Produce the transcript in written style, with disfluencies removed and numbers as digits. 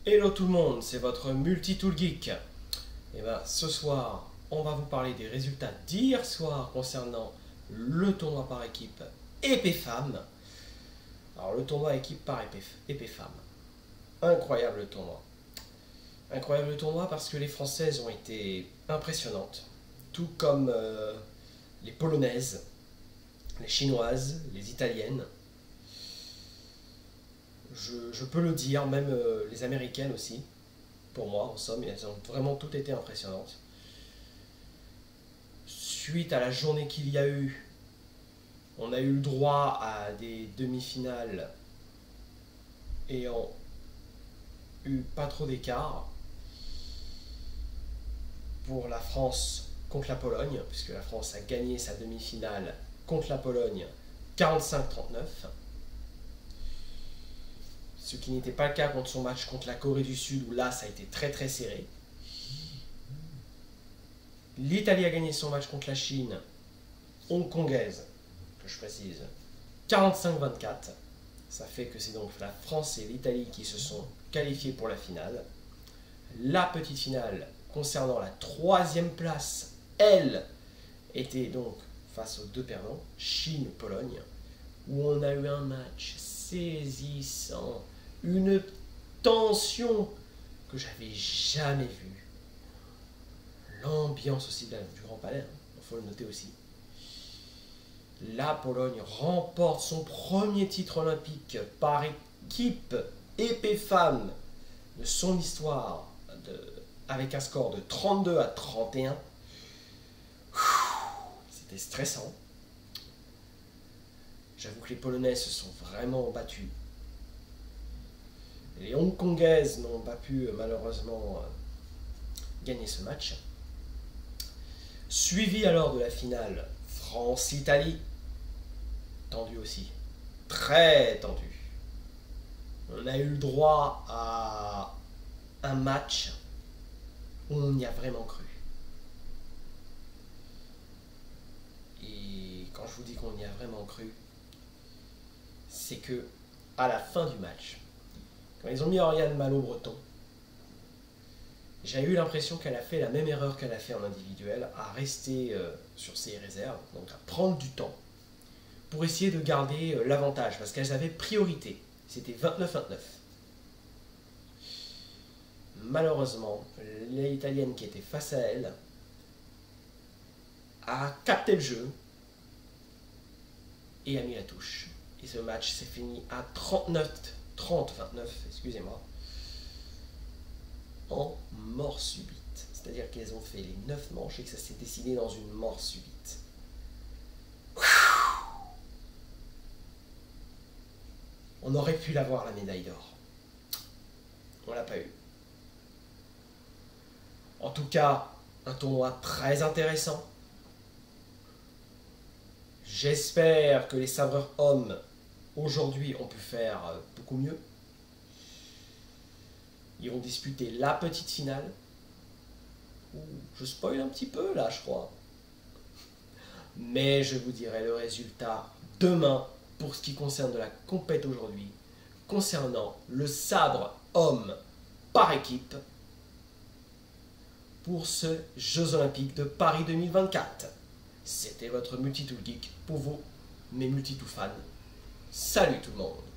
Hello tout le monde, c'est votre Multitool Geek. Et ben ce soir, on va vous parler des résultats d'hier soir concernant le tournoi par équipe épée femme. Alors le tournoi équipe par épée femme. Incroyable tournoi. Incroyable tournoi parce que les Françaises ont été impressionnantes. Tout comme les Polonaises, les Chinoises, les Italiennes. Je peux le dire, même les Américaines aussi, pour moi, en somme, elles ont vraiment toutes été impressionnantes. Suite à la journée qu'il y a eu, on a eu le droit à des demi-finales ayant eu pas trop d'écart pour la France contre la Pologne, puisque la France a gagné sa demi-finale contre la Pologne 45-39. Ce qui n'était pas le cas contre son match contre la Corée du Sud, où là ça a été très très serré. L'Italie a gagné son match contre la Chine, hongkongaise, que je précise, 45-24. Ça fait que c'est donc la France et l'Italie qui se sont qualifiés pour la finale. La petite finale concernant la troisième place, elle, était donc face aux deux perdants, Chine-Pologne, où on a eu un match saisissant, une tension que j'avais jamais vue. L'ambiance aussi du Grand Palais, il faut le noter aussi. La Pologne remporte son premier titre olympique par équipe épée femme de son histoire, avec un score de 32-31. C'était stressant. J'avoue que les Polonaises se sont vraiment battues. Les Hongkongaises n'ont pas pu malheureusement gagner ce match. Suivi alors de la finale France-Italie, tendu aussi, très tendu. On a eu le droit à un match où on y a vraiment cru. Et quand je vous dis qu'on y a vraiment cru, c'est que à la fin du match, quand ils ont mis Oriane Malo-Breton, j'ai eu l'impression qu'elle a fait la même erreur qu'elle a fait en individuel, à rester sur ses réserves, donc à prendre du temps, pour essayer de garder l'avantage, parce qu'elles avaient priorité. C'était 29-29. Malheureusement, l'Italienne qui était face à elle a capté le jeu et a mis la touche. Et ce match s'est fini à 30-29, excusez-moi, en mort subite. C'est-à-dire qu'elles ont fait les 9 manches et que ça s'est décidé dans une mort subite. On aurait pu l'avoir la médaille d'or. On l'a pas eu. En tout cas, un tournoi très intéressant. J'espère que les sabreurs hommes aujourd'hui ont pu faire beaucoup mieux. Ils vont disputer la petite finale. Je spoil un petit peu là, je crois. Mais je vous dirai le résultat demain pour ce qui concerne de la compète aujourd'hui, concernant le sabre homme par équipe pour ce Jeux Olympiques de Paris 2024. C'était votre Multitool Geek pour vous, mes multitool fans. Salut tout le monde!